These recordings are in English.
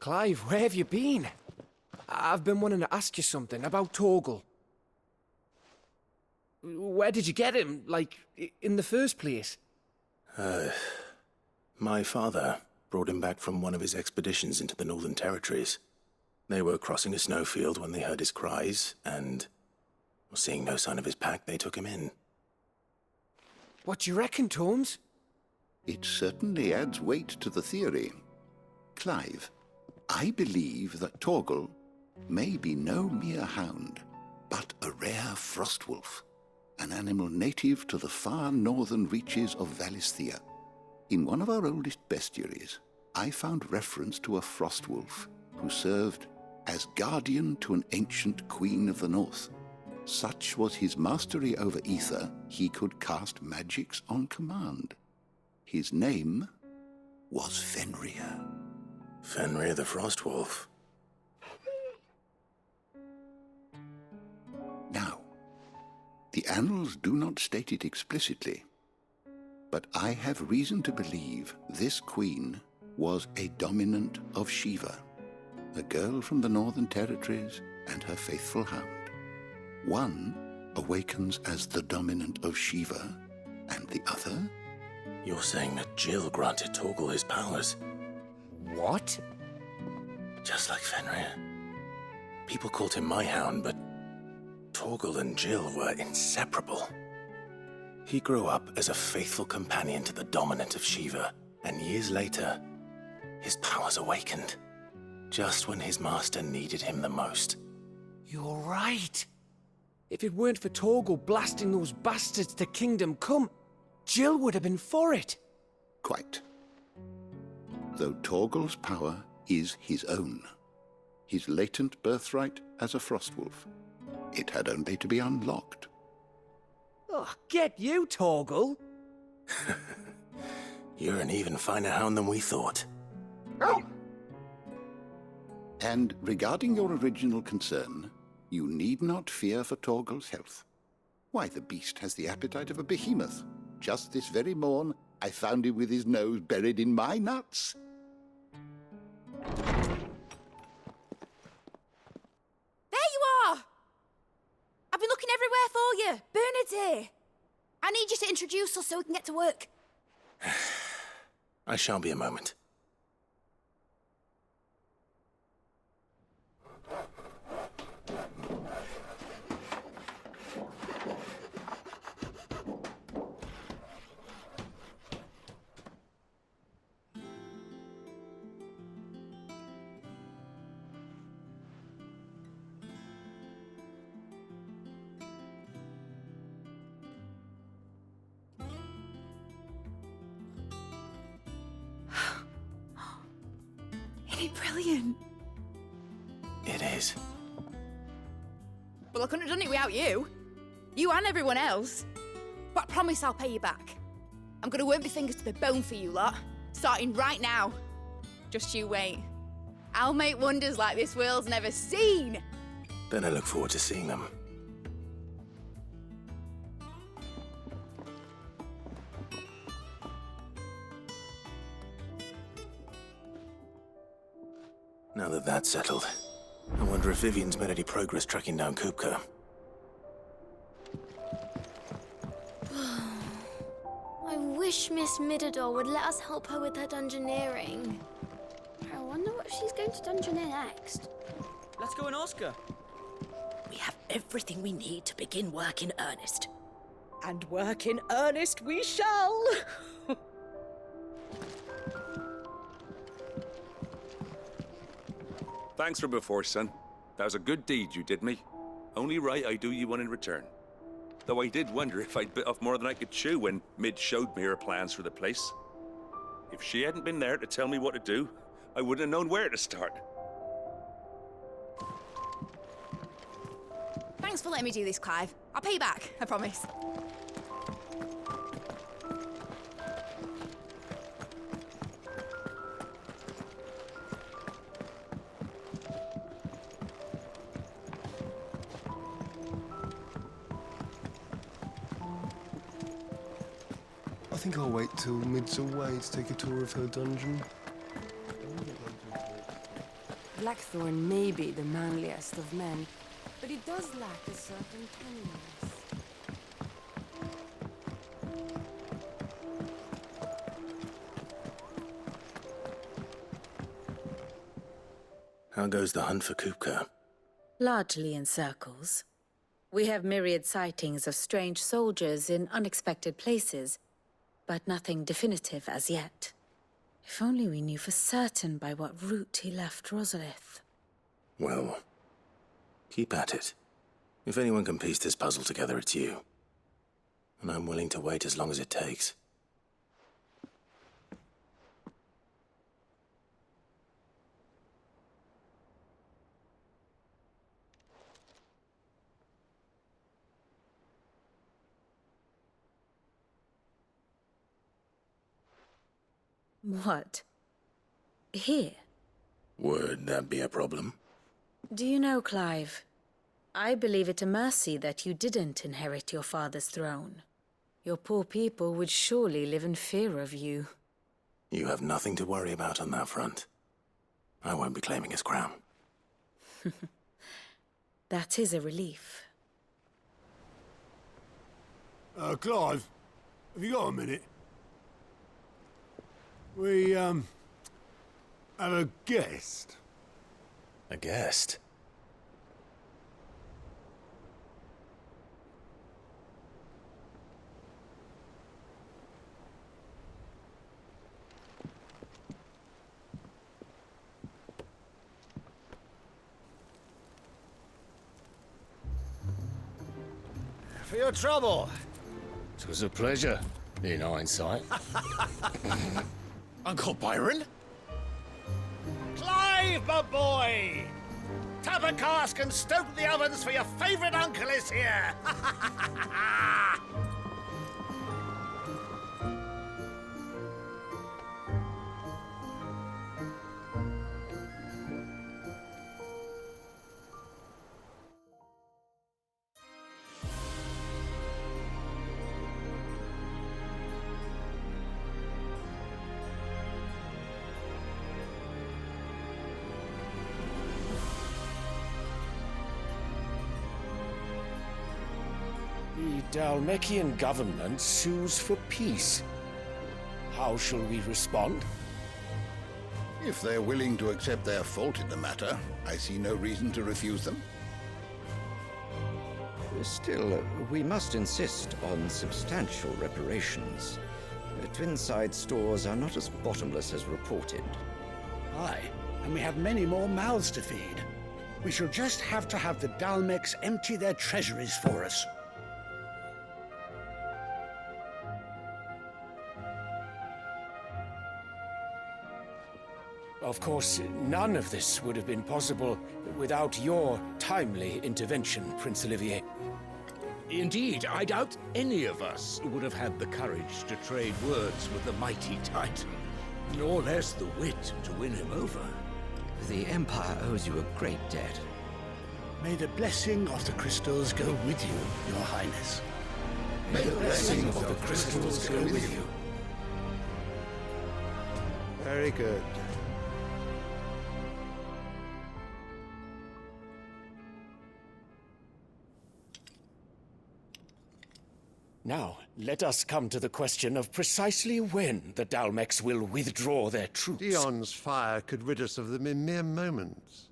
Clive, where have you been? I've been wanting to ask you something about Torgal. Where did you get him, like, in the first place? My father brought him back from one of his expeditions into the Northern Territories. They were crossing a snowfield when they heard his cries, and seeing no sign of his pack, they took him in. What do you reckon, Tomes? It certainly adds weight to the theory. Clive, I believe that Torgal may be no mere hound, but a rare frostwolf, an animal native to the far northern reaches of Valisthea. In one of our oldest bestiaries, I found reference to a frostwolf who served as guardian to an ancient queen of the north. Such was his mastery over ether, he could cast magics on command. His name was Fenrir. Fenrir the Frostwolf. Now, the annals do not state it explicitly, but I have reason to believe this queen was a dominant of Shiva, a girl from the Northern Territories and her faithful hound. One awakens as the dominant of Shiva, and the other? You're saying that Jill granted Torgal his powers? What? Just like Fenrir. People called him my hound, but Torgal and Jill were inseparable. He grew up as a faithful companion to the dominant of Shiva, and years later, his powers awakened, just when his master needed him the most. You're right. If it weren't for Torgal blasting those bastards to Kingdom Come, Jill would have been for it. Quite. Though Torgal's power is his own, his latent birthright as a frostwolf, it had only to be unlocked. Oh, get you, Torgal! You're an even finer hound than we thought. And regarding your original concern, you need not fear for Torgal's health. Why, the beast has the appetite of a behemoth. Just this very morn, I found him with his nose buried in my nuts. There you are! I've been looking everywhere for you. Bernard's here. I need you to introduce us so we can get to work. I shan't be a moment. Brilliant. It is. Well, I couldn't have done it without you. You and everyone else. But I promise I'll pay you back. I'm gonna work my fingers to the bone for you lot, starting right now. Just you wait. I'll make wonders like this world's never seen. Then I look forward to seeing them. Now that that's settled, I wonder if Vivian's made any progress tracking down Kupka. I wish Miss Midador would let us help her with her dungeoneering. I wonder what she's going to dungeoneer next. Let's go and ask her. We have everything we need to begin work in earnest. And work in earnest we shall! Thanks for before, son. That was a good deed you did me. Only right I do you one in return. Though I did wonder if I'd bit off more than I could chew when Mid showed me her plans for the place. If she hadn't been there to tell me what to do, I wouldn't have known where to start. Thanks for letting me do this, Clive. I'll pay you back, I promise. I think I'll wait till Mid's away to take a tour of her dungeon. Blackthorn may be the manliest of men, but he does lack a certain tenderness. How goes the hunt for Kupka? Largely in circles. We have myriad sightings of strange soldiers in unexpected places, but nothing definitive as yet. If only we knew for certain by what route he left Rosalith. Well, keep at it. If anyone can piece this puzzle together, it's you. And I'm willing to wait as long as it takes. What? Here? Would that be a problem? Do you know, Clive? I believe it a mercy that you didn't inherit your father's throne. Your poor people would surely live in fear of you. You have nothing to worry about on that front. I won't be claiming his crown. That is a relief. Clive, have you got a minute? We, have a guest. A guest? For your trouble. It was a pleasure, in hindsight. Uncle Byron? Clive, my boy! Tap a cask and stoke the ovens for your favourite uncle is here! The Dalmekian government sues for peace. How shall we respond? If they're willing to accept their fault in the matter, I see no reason to refuse them. Still, we must insist on substantial reparations. Twinside stores are not as bottomless as reported. Aye, and we have many more mouths to feed. We shall just have to have the Dalmeks empty their treasuries for us. Of course, none of this would have been possible without your timely intervention, Prince Olivier. Indeed, I doubt any of us would have had the courage to trade words with the mighty Titan, nor less the wit to win him over. The Empire owes you a great debt. May the blessing of the crystals go with you, Your Highness. May the blessing of the crystals go with you. Very good. Now, let us come to the question of precisely when the Dalmeks will withdraw their troops. Dion's fire could rid us of them in mere moments.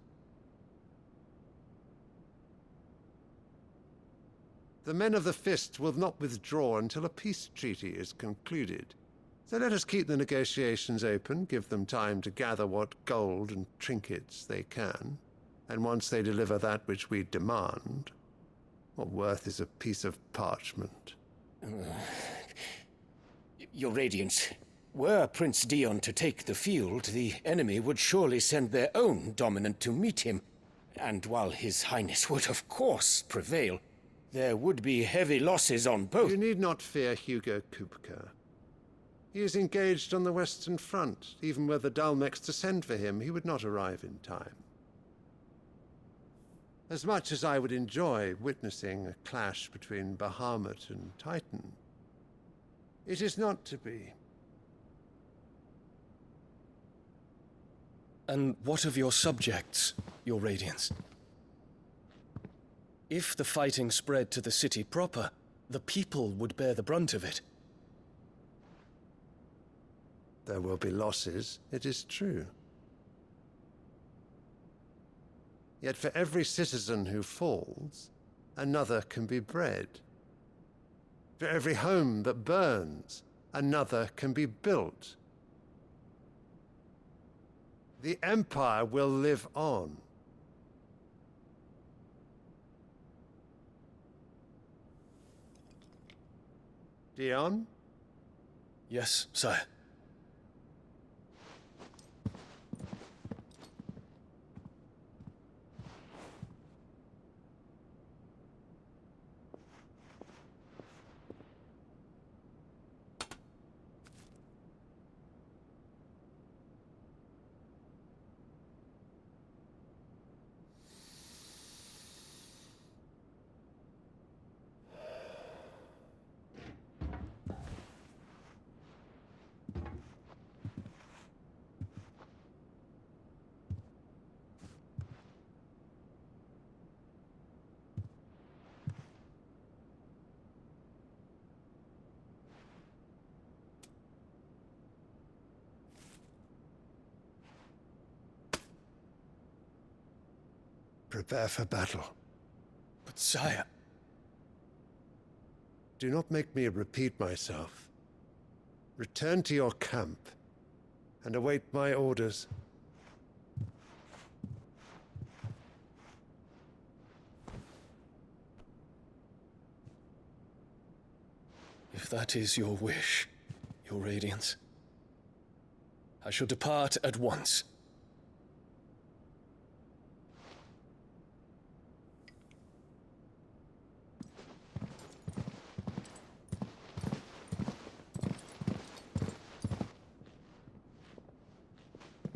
The men of the Fist will not withdraw until a peace treaty is concluded. So let us keep the negotiations open, give them time to gather what gold and trinkets they can, and once they deliver that which we demand, what worth is a piece of parchment? Your Radiance, were Prince Dion to take the field, the enemy would surely send their own dominant to meet him. And while His Highness would of course prevail, there would be heavy losses on both. You need not fear Hugo Kupka. He is engaged on the Western Front. Even were the Dalmeks to send for him, he would not arrive in time. As much as I would enjoy witnessing a clash between Bahamut and Titan, it is not to be. And what of your subjects, your Radiance? If the fighting spread to the city proper, the people would bear the brunt of it. There will be losses, it is true. Yet for every citizen who falls, another can be bred. For every home that burns, another can be built. The Empire will live on. Dion? Yes, sire. Prepare for battle. But sire... Do not make me repeat myself. Return to your camp and await my orders. If that is your wish, your Radiance, I shall depart at once.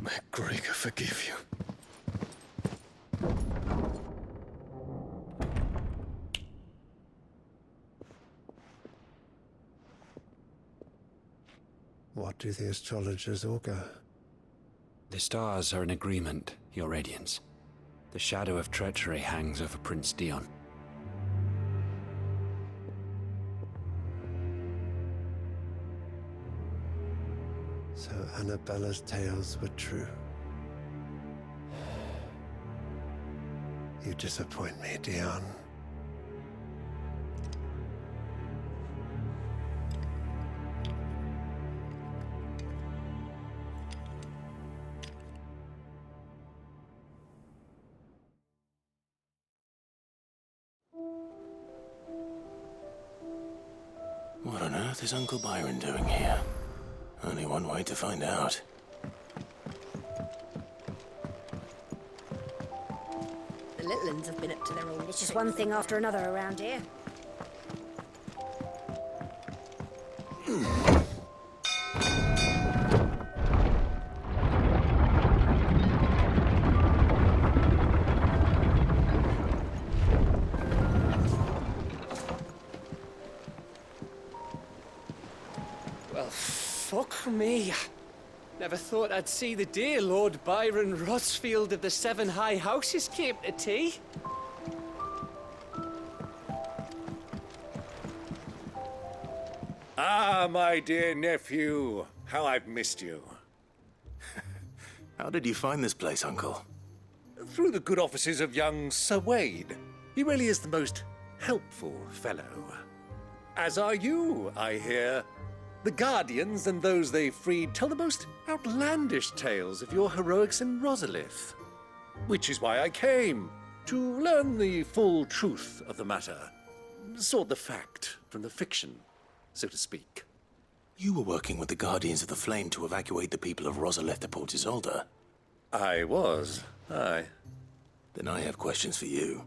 May Gregor forgive you. What do the astrologers augur? The stars are in agreement, your Radiance. The shadow of treachery hangs over Prince Dion. So Annabella's tales were true. You disappoint me, Dion. What on earth is Uncle Byron doing here? Only one way to find out. The little uns have been up to their own. It's just one thing after another around here. Well, fuck me. Never thought I'd see the day Lord Byron Rossfield of the Seven High Houses came to tea. Ah, my dear nephew. How I've missed you. How did you find this place, Uncle? Through the good offices of young Sir Wade. He really is the most helpful fellow. As are you, I hear. The Guardians and those they freed tell the most outlandish tales of your heroics in Rosalith. Which is why I came, to learn the full truth of the matter. Sort the fact from the fiction, so to speak. You were working with the Guardians of the Flame to evacuate the people of Rosalith to Port Isolde. I was, aye. Then I have questions for you.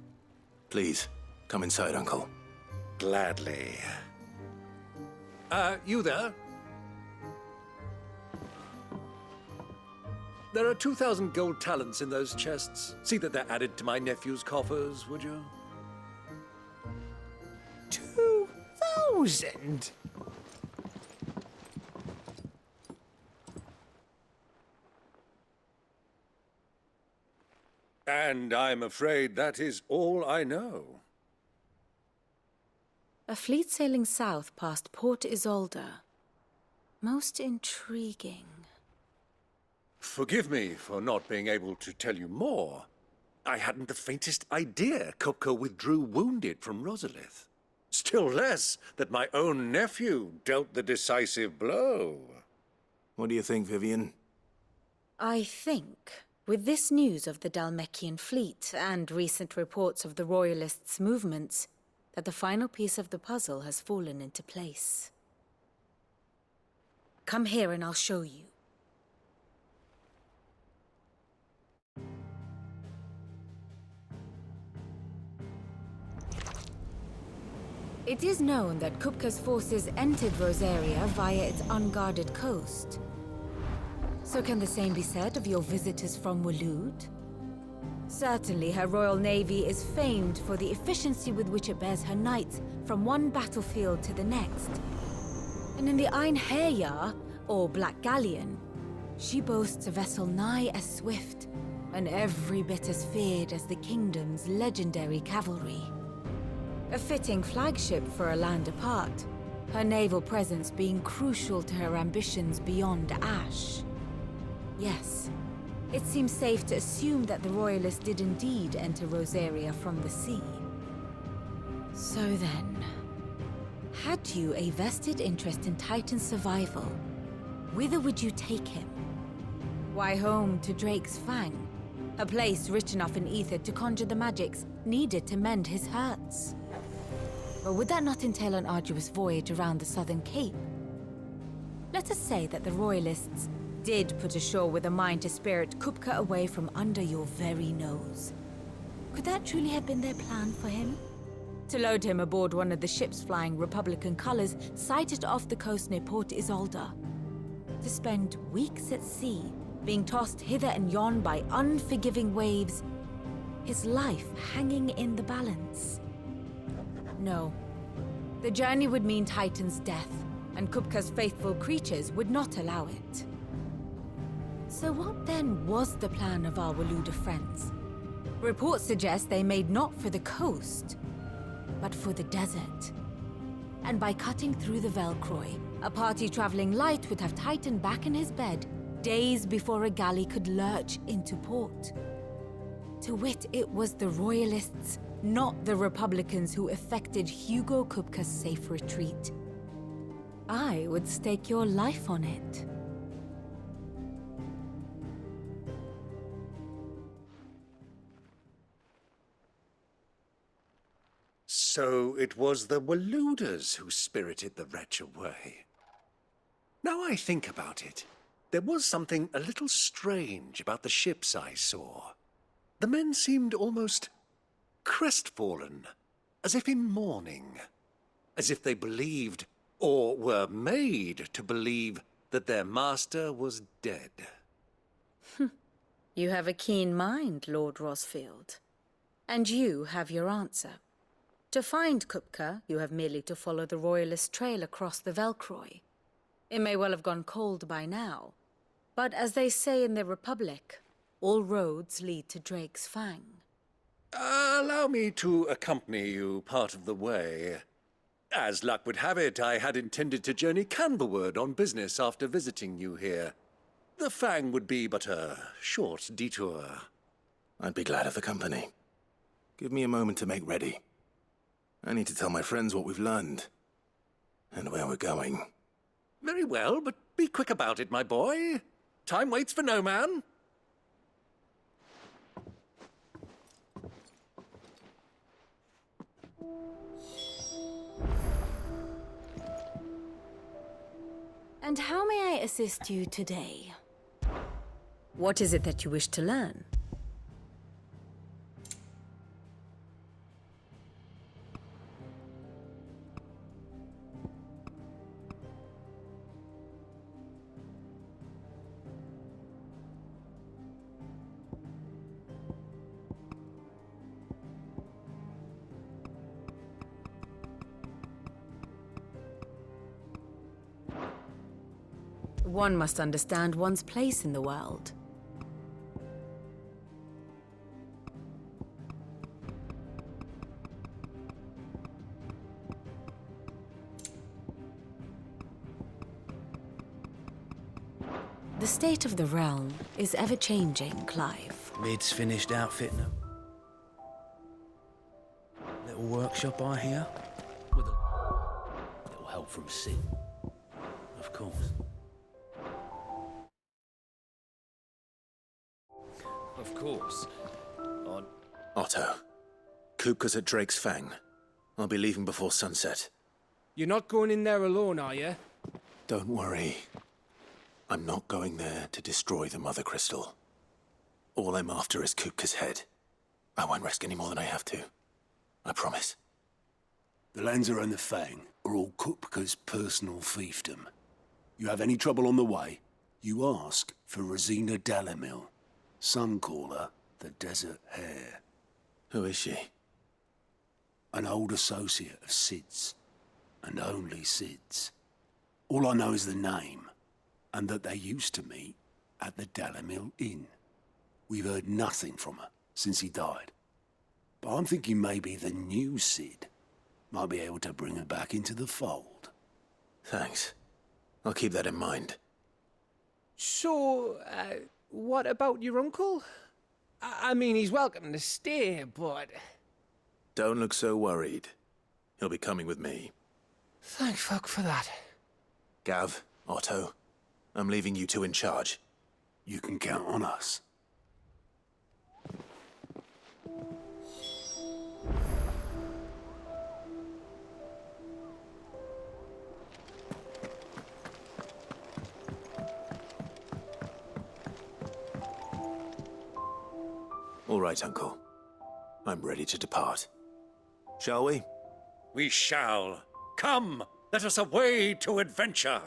Please, come inside, Uncle. Gladly. You there? There are 2,000 gold talents in those chests. See that they're added to my nephew's coffers, would you? 2,000? And I'm afraid that is all I know. A fleet sailing south past Port Isolde. Most intriguing. Forgive me for not being able to tell you more. I hadn't the faintest idea Kupka withdrew wounded from Rosalith. Still less that my own nephew dealt the decisive blow. What do you think, Vivian? I think, with this news of the Dhalmekian fleet and recent reports of the Royalists' movements, that the final piece of the puzzle has fallen into place. Come here and I'll show you. It is known that Kupka's forces entered Rosaria via its unguarded coast. So can the same be said of your visitors from Waloed? Certainly her Royal Navy is famed for the efficiency with which it bears her knights from one battlefield to the next. And in the Einherjar, or Black Galleon, she boasts a vessel nigh as swift and every bit as feared as the kingdom's legendary cavalry. A fitting flagship for a land apart, her naval presence being crucial to her ambitions beyond Ash. Yes, it seems safe to assume that the Royalists did indeed enter Rosaria from the sea. So then, had you a vested interest in Titan's survival, whither would you take him? Why, home to Drake's Fang, a place rich enough in ether to conjure the magics needed to mend his hurts. Or would that not entail an arduous voyage around the southern cape? Let us say that the Royalists did put ashore with a mind to spirit Kupka away from under your very nose. Could that truly have been their plan for him? To load him aboard one of the ships flying Republican colors sighted off the coast near Port Isolde. To spend weeks at sea, being tossed hither and yon by unforgiving waves, his life hanging in the balance. No. The journey would mean Titan's death, and Kupka's faithful creatures would not allow it. So what then was the plan of our Waluda friends? Reports suggest they made not for the coast, but for the desert. And by cutting through the Velcroy, a party traveling light would have Titan back in his bed days before a galley could lurch into port. To wit, it was the Royalists, not the Republicans, who effected Hugo Kupka's safe retreat. I would stake your life on it. So it was the Waluders who spirited the wretch away. Now I think about it, there was something a little strange about the ships I saw. The men seemed almost crestfallen, as if in mourning, as if they believed, or were made to believe, that their master was dead. You have a keen mind, Lord Rosfield. And you have your answer. To find Kupka, you have merely to follow the Royalist trail across the Velcroy. It may well have gone cold by now, but as they say in the Republic, all roads lead to Drake's Fang. Allow me to accompany you part of the way. As luck would have it, I had intended to journey Canberward on business after visiting you here. The Fang would be but a short detour. I'd be glad of the company. Give me a moment to make ready. I need to tell my friends what we've learned, and where we're going. Very well, but be quick about it, my boy. Time waits for no man. And how may I assist you today? What is it that you wish to learn? One must understand one's place in the world. The state of the realm is ever-changing, Clive. Mid's finished outfitting them. Little workshop, I hear. With a little help from Sid. Of course. Of course. Otto, Kupka's at Drake's Fang. I'll be leaving before sunset. You're not going in there alone, are you? Don't worry. I'm not going there to destroy the Mother Crystal. All I'm after is Kupka's head. I won't risk any more than I have to. I promise. The Lanza and the Fang are all Kupka's personal fiefdom. You have any trouble on the way, you ask for Rosina Dalamil. Some call her the Desert Hare. Who is she? An old associate of Sid's, and only Sid's. All I know is the name, and that they used to meet at the Dalamil Inn. We've heard nothing from her since he died. But I'm thinking maybe the new Sid might be able to bring her back into the fold. Thanks. I'll keep that in mind. So, what about your uncle? I mean, he's welcome to stay, but... Don't look so worried. He'll be coming with me. Thank fuck for that. Gav, Otto, I'm leaving you two in charge. You can count on us. All right, Uncle. I'm ready to depart. Shall we? We shall. Come, let us away to adventure.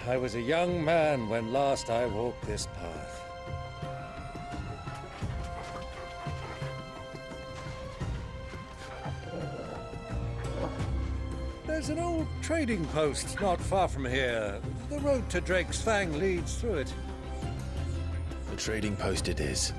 I was a young man when last I walked this path. There's an old trading post not far from here. The road to Drake's Fang leads through it. The trading post it is.